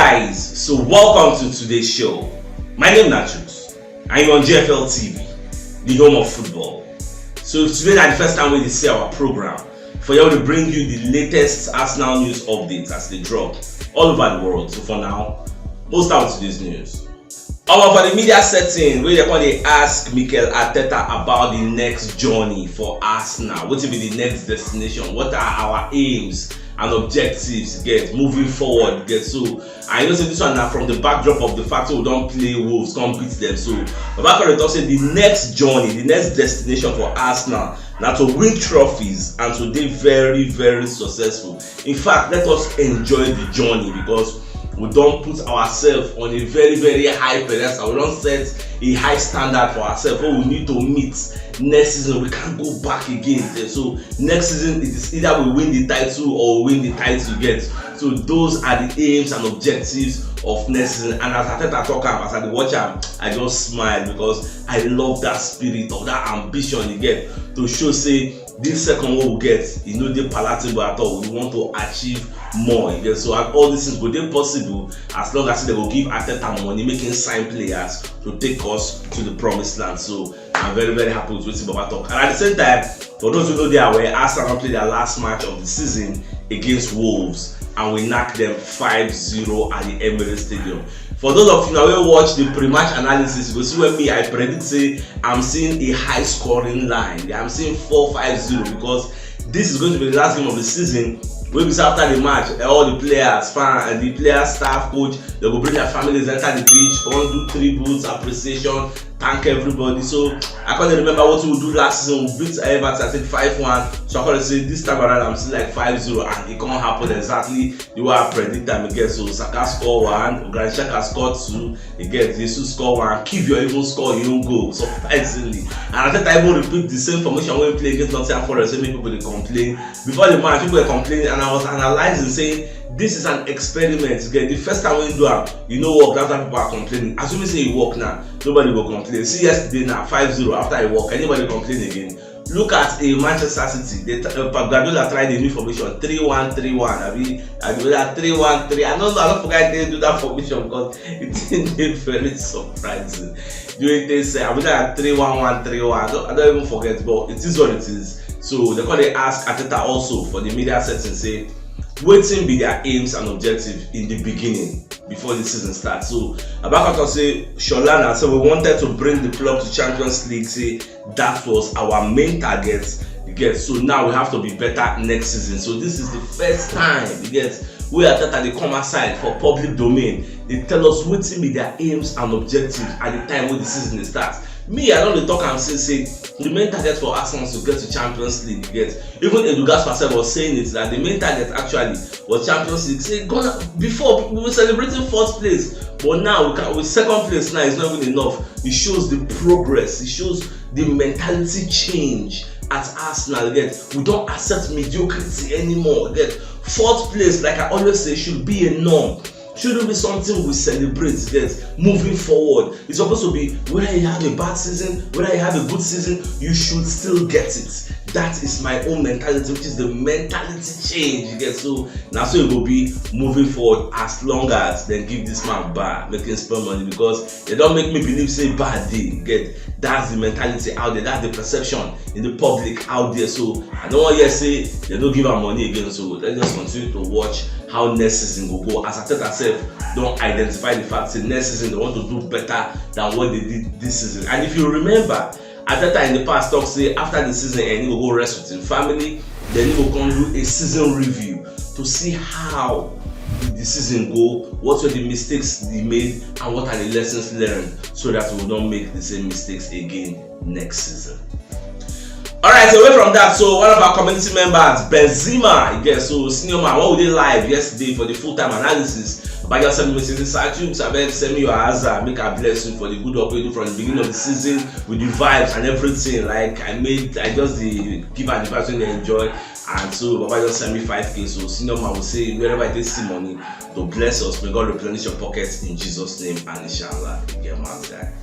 guys, so welcome to today's show. My name is CHUKS. I'm on JFL TV, the home of football. So today is the first time we see our program for you to bring you the latest Arsenal news updates as they drop all over the world. So for now, we'll start with today's news. For the media setting, where they ask Mikel Arteta about the next journey for Arsenal. What will be the next destination? What are our aims and objectives moving forward? So I know this one now from the backdrop of the fact that we don't play Wolves, can't beat them. So Babakar talks say the next journey, the next destination for Arsenal now to win trophies and to be very, very successful. In fact, let us enjoy the journey because we don't put ourselves on a very, very high pedestal. We don't set a high standard for ourselves. What we need to meet next season, we can't go back again. So next season, it is either we win the title or we win the title again. So those are the aims and objectives of next season. And as Arteta talk as I watch him, I just smile because I love that spirit of that ambition you get to show say this second one we get, they palatable at all. We want to achieve more. So all these things go they possible as long as they will give Arteta money, making sign players to take us to the promised land. So I'm very, very happy with what Baba talk. And at the same time, for those who know they are aware, Arsenal played their last match of the season against Wolves and we knocked them 5-0 at the Emirates Stadium. For those of you now who watch the pre-match analysis, you will see when me I predict say I'm seeing a high scoring line. I'm seeing 4-5-0 because this is going to be the last game of the season. When we after the match, all the players, fans, and the players, staff, coach, they will bring their families enter the pitch, go and do tributes, appreciation, thank everybody. So I can't remember what we do last season. We beat Everton, I think 5-1. So I can't say this time around I'm still like 5-0, and it can't happen exactly the way I predict them again. So Saka score 1, Granit Xhaka score 2, again Jesus score 1, Kivior even score his own goal, surprisingly. And I think I even repeat the same formation when we play against Nottingham Forest. So many people they complain before the match. People were complaining, and I was analyzing saying this is an experiment. The first time when you do it, work, that's why people are complaining. As soon as you say you work now, nobody will complain. See yesterday now, 5-0 after I work, anybody complain again? Look at a Manchester City. Guardiola tried a new formation, 3-1-3-1. I mean 3-1-3. I don't forget they do that formation because it's very surprising. During this, I mean 3-1-1-3-1. I don't even forget, but it is what it is. So they ask Arteta also for the media setting, say, waiting be their aims and objectives in the beginning before the season starts. So Abakato say Sholana, so we wanted to bring the club to Champions League, say that was our main target. So now we have to be better next season. So this is the first time we are that they come aside for public domain. They tell us waiting be their aims and objectives at the time when the season starts. Me, I don't talk and say the main target for Arsenal is to get to Champions League. Even Edu Gaspar was saying it that the main target actually was Champions League. Say before we were celebrating fourth place, but now with second place now is not even enough. It shows the progress. It shows the mentality change at Arsenal. We don't accept mediocrity anymore. Fourth place, like I always say, should be a norm. Shouldn't be something we celebrate moving forward. It's supposed to be whether you have a bad season, whether you have a good season, you should still get it. That is my own mentality, which is the mentality change. So now so it will be moving forward as long as they give this man bar, making spend money because they don't make me believe say bad day. That's the mentality out there, that's the perception in the public out there. So I don't want to say they don't give our money again. So let's just continue to watch how next season will go. As Arteta self don't identify the fact that next season they want to do better than what they did this season. And if you remember, Arteta in the past talk say after the season he will go rest with his family, then he will come do a season review to see how the season go, what were the mistakes they made, and what are the lessons learned so that we will not make the same mistakes again next season. Alright, so away from that, so one of our community members, Benzema, so senior man, what we did live yesterday for the full-time analysis. But just send me messages, CHUKS, I beg send me your answer, make a blessing for the good work we do from the beginning of the season with the vibes and everything. Like I just give and the vibes when they enjoy. And so Baba just send me 5k. So senior man will say wherever I see money, to bless us, may God replenish your pockets in Jesus' name and inshallah. Get my guy.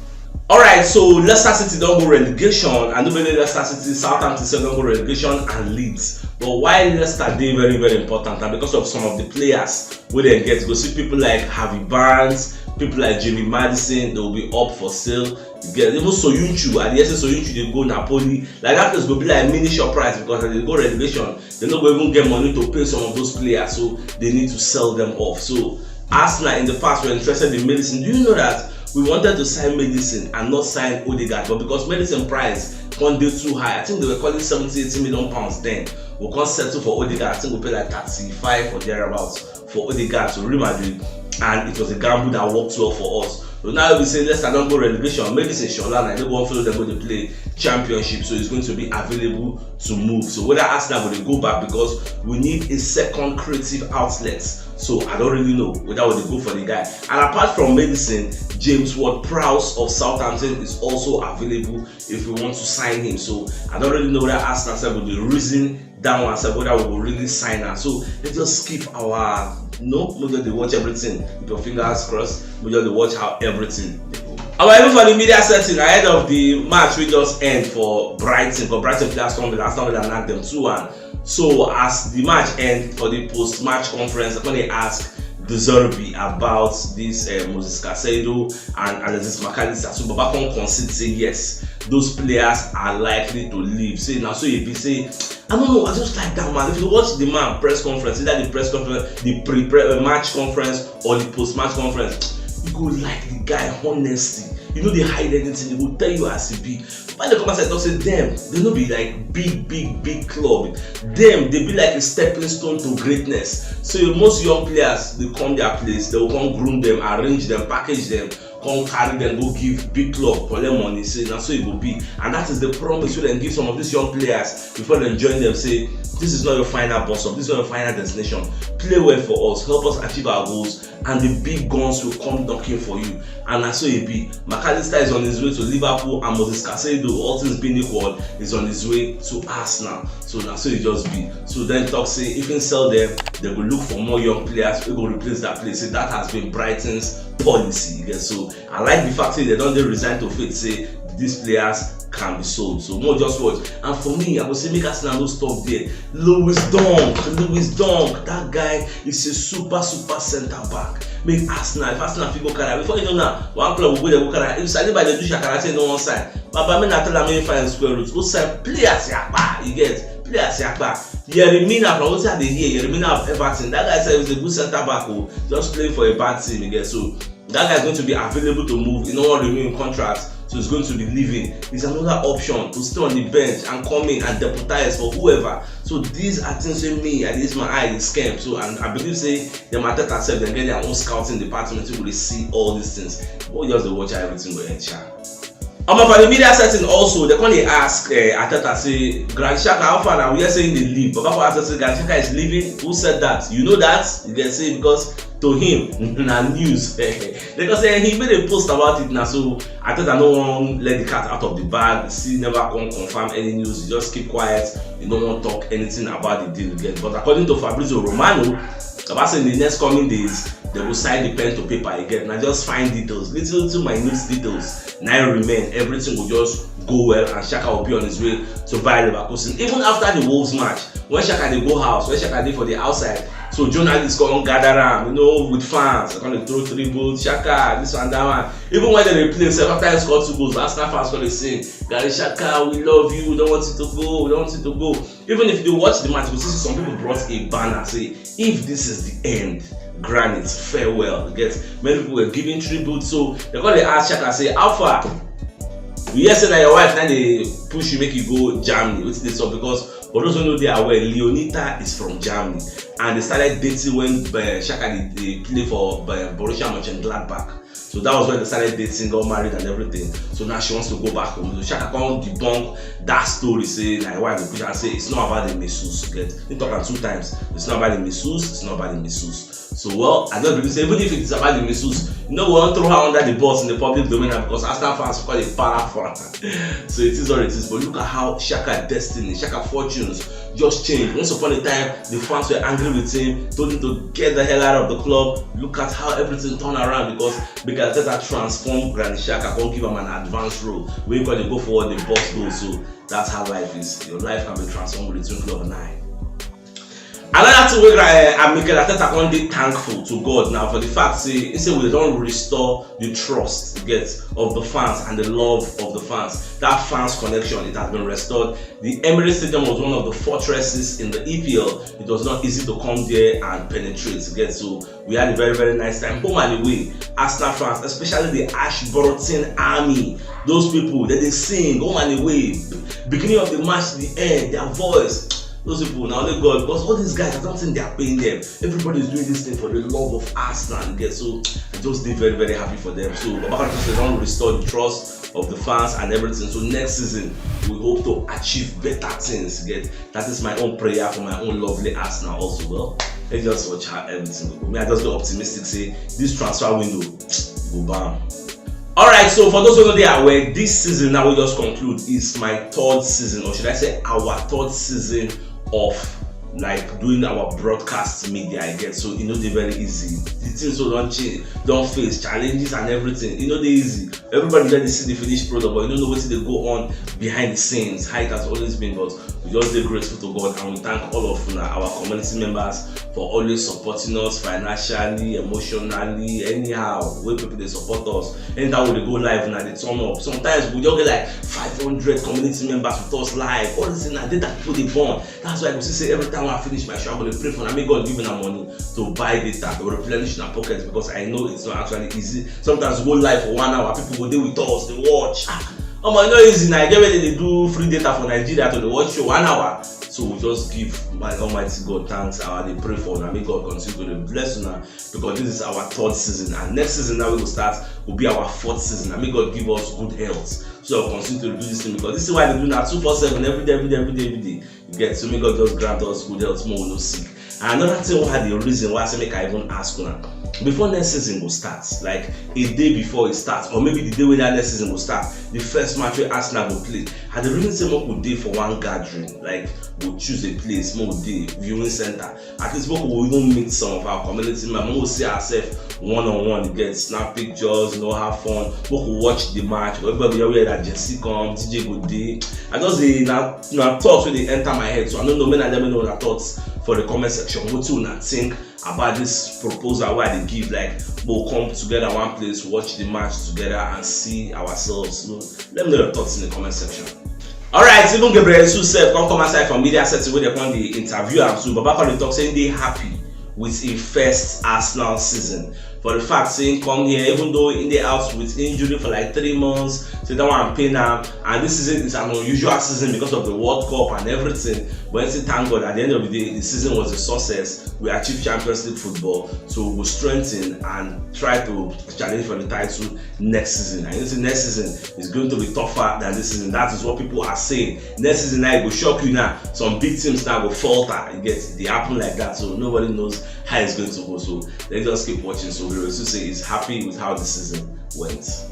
Alright, so Leicester City don't go relegation, and nobody Leicester City, Southampton say don't go relegation, and Leeds. But why Leicester dey very very important, and because of some of the players wey dem get, go see people like Harvey Barnes, people like Jamie Madison, they will be up for sale. You get even Soyuncu, at the end Soyuncu dey go Napoli, like that place go be like mini Shoprite, because when they go relegation, they no go even get money to pay some of those players, so they need to sell them off. So Arsenal in the past were interested in Madison. Do you know that we wanted to sign Madison and not sign Odegaard, but because Madison price can't be too high, I think they were calling 70-80 million pounds then. We can't settle for Odegaard. I think we paid like 35 or thereabouts for Odegaard to Real Madrid, and it was a gamble that worked well for us. So now we say let's don't go relegation. Madison Shola, and they go follow them when they play championship, so it's going to be available to move. So whether Arsenal will go back, because we need a second creative outlet. So I don't really know whether they go for the guy. And apart from Madison, James Ward-Prowse of Southampton is also available if we want to sign him. So I don't really know whether Arsenal said with the reason down and said whether we will really sign her. So let's just skip our we just watch everything with your fingers crossed. We just watch how everything they go. However, for the media setting ahead of the match we just end for Brighton, play Aston Villa knocked them 2-1. So as the match ends for the post-match conference, I'm going to ask De Zerbi about this Moses Caicedo and Alexis McAllister. So Babacon concede say yes, those players are likely to leave. Say now, so if you say, I don't know, I just like that man. If you watch the man press conference, either the press conference, the pre-match conference or the post-match conference, you go like the guy honesty. You know they hide anything, they will tell you as it be. When they come outside, they'll say them, they no be like big club. Them, they be like a stepping stone to greatness. So most young players, they come their place, they will come groom them, arrange them, package them, come carry them, go give big club, collect money, say now so it will be. And that is the promise we then give some of these young players before they join them, say this is not your final boss up, this is not your final destination. Play well for us, help us achieve our goals, and the big guns will come knocking for you. And that's so it be. McAllister is on his way to Liverpool, and Moses Caicedo, all things being equal, is on his way to Arsenal. So that's so it just be. So then talk say if you sell them, they will look for more young players who will replace that place. So that has been Brighton's policy. Yeah? So I like the fact that they don't resign to fate, say these players can be sold. So more just watch. And for me, I would say make Arsenal no stop there. Lewis Dunk, that guy is a super centre back. Make Arsenal, if Arsenal figure carry, before you know now, one club will go carry. If Saturday by the do Shakara say no one side, but me not tell me find square roots. Go side players yakba, you get players yakba. Yeremina from what they hear, Yeremina of Everton. That guy said he's a good centre back who just playing for a bad team, you get. So that guy is going to be available to move. You know what renew in contract. So he's going to be leaving. It's another option to stay on the bench and come in and deputize for whoever. So these are things with me, at least my eye is scam. So and I believe say the Mateta themselves, they get their own scouting department to really see all these things. But just watch everything go ahead, chat. For the media setting also, they can't ask Ateta say Granit Xhaka how far now? We are saying they leave. But before Ateta say Granit Xhaka is leaving, who said that? You know that? You can say because to him, na news. Because he made a post about it now, so I thought I don't want to let the cat out of the bag. Still never come confirm any news. You just keep quiet. You don't want to talk anything about the deal again. But according to Fabrizio Romano, about saying in the next coming days, they will sign the pen to paper again. Now just find details, little minute details. Now remain, everything will just go well, and Xhaka will be on his way to Bayer Leverkusen. Even after the Wolves match, when Xhaka they go house, when Xhaka they for the outside, so journalists come gather around, with fans. They're going to throw tribute, Xhaka, this one, that one. Even when they play, after he scored 2 goals, Arsenal fans going to sing, Gary Xhaka, we love you, we don't want you to go, we don't want you to go. Even if you watch the match, you see some people brought a banner, say, if this is the end, Granite, farewell. Many people were giving tribute, so they're going to ask Xhaka, say, how far? We hear say that your wife now they push you make you go Germany. Which they saw because for those who know they are aware, Leonita is from Germany, and they started dating when Xhaka they play for Borussia Mönchengladbach. So that was when they started dating, got married and everything. So now she wants to go back home. So Xhaka can't debunk that story, say like why they push and say it's not about the missus. He talked 2 times. It's not about the missus. It's not about the missus. So well, I don't believe say even if it is about the missus, we won't throw her under the bus in the public domain because Arsenal fans call it para for her. So it is what it is. But look at how Xhaka destiny, Xhaka fortunes just changed. Once upon a time, the fans were angry with him, told him to get the hell out of the club. Look at how everything turned around because Arteta transformed Granit Xhaka, can't give him an advanced role. When you got to go forward, the boss goes. So that's how life is. Your life can be transformed with the twinkle of an eye. Another thing where Mikel Arteta can be thankful to God now for the fact he said we don't restore the trust of the fans and the love of the fans. That fans connection, it has been restored. The Emirates Stadium was one of the fortresses in the EPL. It was not easy to come there and penetrate. So we had a very, very nice time. Home and away, Arsenal fans, especially the Ashburton Army, those people that they sing home and away, beginning of the match to the end, their voice. Those people now they God, because all these guys, I don't think they are paying them. Everybody is doing this thing for the love of Arsenal. So I just did very, very happy for them. So Babaka just want to restore the trust of the fans and everything. So next season we hope to achieve better things. That is my own prayer for my own lovely Arsenal also. Well, let's just watch how everything will go. I just be optimistic. Say this transfer window go bam. Alright, so for those who know they are aware, this season now we just conclude is my third season, or should I say our third season of like doing our broadcast media. So they're very easy. The things don't face challenges and everything. They're easy. Everybody let see the finished product, but you don't know what they go on behind the scenes. How it has always been, but we just be grateful to God and we thank all of our community members for always supporting us financially, emotionally, anyhow. When people they support us, anytime we go live now they turn up. Sometimes we just get like 500 community members with us live. All this thing I did that people they born. That's why I say every time I finish my show, I'm going to pray for them. I may God give them money to buy data, to replenish their pockets because I know it's not actually easy. Sometimes we go live for 1 hour, people will deal with us, they watch. Oh my, not easy. Nigeria they do free data for Nigeria to watch show 1 hour. So we just give my Almighty God thanks. They pray for them. May God continue to bless them because this is our third season, and next season now we will start will be our fourth season. And may God give us good health. So I'll continue to do this thing because this is why they do that 247 every day. So may God just grant us good health, more no sick. And another thing, what had the reason why I say make I even ask now. Before next season will start, like a day before it starts, or maybe the day when that next season will start, the first match where Arsenal will play. Had the reason say more day for one gathering, like we'll choose a place, more day, viewing center. At least we will even meet some of our community members. We will see ourselves one-on-one, snap pictures, have fun. We will watch the match. Everybody will hear that Jesse come, DJ go day. I just now thoughts when they enter my head. So I don't know, let me know the thoughts for the comment section. What you not think about this proposal where they give, like we'll come together one place, watch the match together and see ourselves. So let me know your thoughts in the comment section. Alright, even Gabriel Susef come aside from media setting where they want the interview and so Baba they talk saying they happy with a first Arsenal season. For the fact saying come here, even though in the out with injury for like 3 months, so that one pain now, and this season is an unusual season because of the World Cup and everything. But thank God at the end of the day, the season was a success. We achieved Champions League football, so we'll strengthen and try to challenge for the title next season. And next season is going to be tougher than this season. That is what people are saying. Next season now it will shock you now. Some big teams now will falter. They happen like that, so nobody knows how it's going to go. So let's just keep watching. So we will say is happy with how the season went.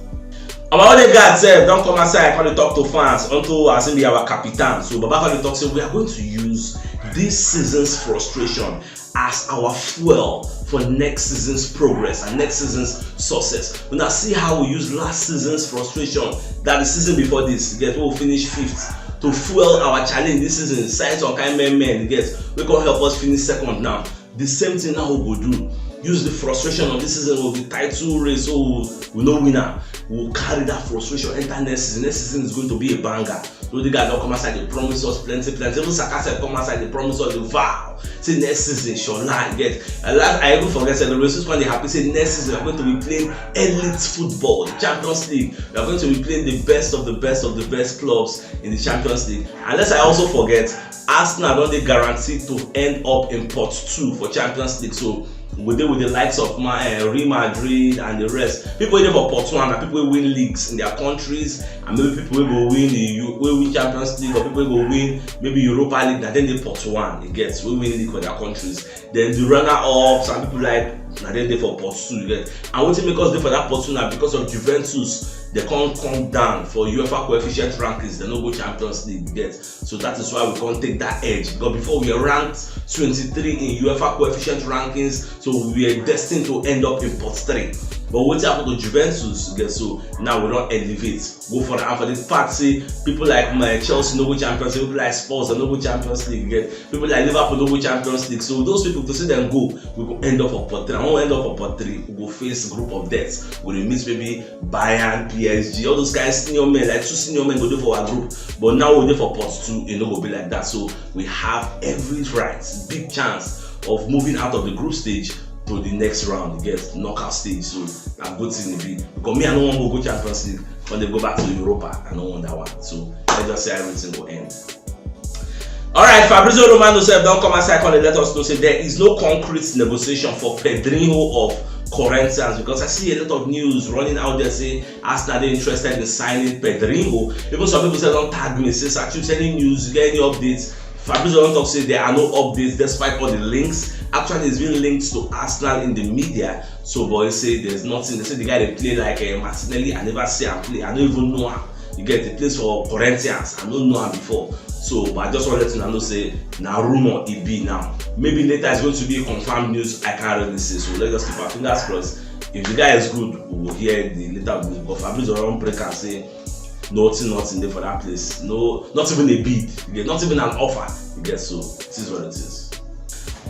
Our other guys don't come aside and talk to fans until I say our captain. So Baba talk say we are going to use this season's frustration as our fuel for next season's progress and next season's success. We now see how we use last season's frustration that the season before this, we'll finish 5th to fuel our challenge this season. Sign some kind of men, we can help us finish 2nd now. The same thing now we will do. Use the frustration of this season of the title race, so we know winner. We'll carry that frustration enter next season. Next season is going to be a banger. So the guys don't come outside, they promise us plenty. Even Saka said come outside, they promise us the vow. Say next season, sure not get. I even forget the races when they happy. Say next season we're going to be playing elite football, the Champions League. We are going to be playing the best of the best clubs in the Champions League. Unless I also forget, Arsenal don't they guaranteed to end up in pot 2 for Champions League. So we deal with the likes of Real Madrid and the rest. People there for pot 1 and people win leagues in their countries, and maybe people will win Champions League, or people will win maybe Europa League, and then they pot 1 we win league for their countries. Then the runner-ups and people like and then they for pot 2, you get. And what make us there for that pot 2 now because of Juventus. They can't come down for UEFA coefficient rankings. They no go Champions League, you get. So that is why we can't take that edge. Because before we were ranked 23 in UEFA coefficient rankings, so we were destined to end up in pot 3. But what happened to Juventus, you get? So now we don't elevate, go for the. And for the fact, say people like my Chelsea no go Champions League, people like Spurs no go Champions League, you get. People like Liverpool no go Champions League. So those people to see them go, we go end up for pot 3. And when we end up for pot 3, we go face group of deaths. We will meet maybe Bayern, PSG, all those guys, senior men, like 2 senior men go do for our group. But now we're there for pot 2, it no go be like that. So we have every right, big chance of moving out of the group stage to the next round, you get, knockout stage. So I'm good thing to be. Because me, I don't want to go Champions League. When they go back to Europa, I don't want that one. So let's just say everything will end. Alright, Fabrizio Romano said, don't come outside and let us know. Say there is no concrete negotiation for Pedrinho of Corinthians, because I see a lot of news running out there saying Arsenal are interested in signing Pedrinho. Even some people say don't tag me, say CHUKS any news, you get any updates. Fabrizio don't talk say there are no updates despite all the links. Actually, it's been linked to Arsenal in the media. So boys say there's nothing. They say the guy they play like Martinelli. I never see him play. I don't even know him. You get the place for Corinthians. I don't know him before. So, but I just want to let you know say now rumor it be now. Maybe later it's going to be confirmed news. I can't really say. So let's just keep our fingers crossed. If the guy is good, we will hear the later news. But Fabrizio don't break and say nothing there for that place. No, not even a bid. You get not even an offer. You get, so it is what it is.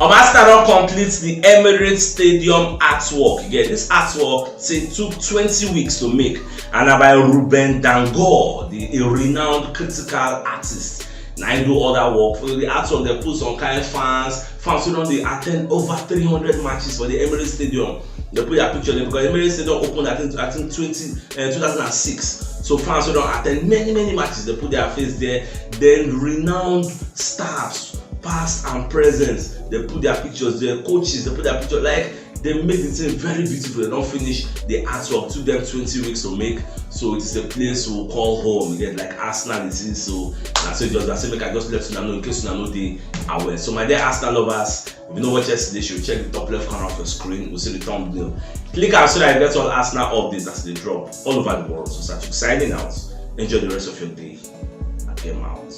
Arsenal completes the Emirates Stadium artwork. You get this artwork. Say took 20 weeks to make, and by Ruben Dangor, a renowned critical artist. Now I do all that work for the artwork. They put some kind of fans who don't they attend over 300 matches for the Emirates Stadium. They put their picture there because Emirates Stadium opened I think 2006. So fans who don't attend many matches, they put their face there. Then renowned stars, past and present, they put their pictures there. Coaches, they put their picture. Like they make the thing very beautiful. They don't finish the artwork. Took them 20 weeks to make. So it is a place we call home. You get like Arsenal it is. So that's it. Just I say make I just let you know in case you know they are aware. So my dear Arsenal lovers, if you know what yesterday, you should check the top left corner of your screen. We'll see the thumbnail. Click out so that you get all Arsenal updates as they drop all over the world. So CHUKS signing out. Enjoy the rest of your day. I came out.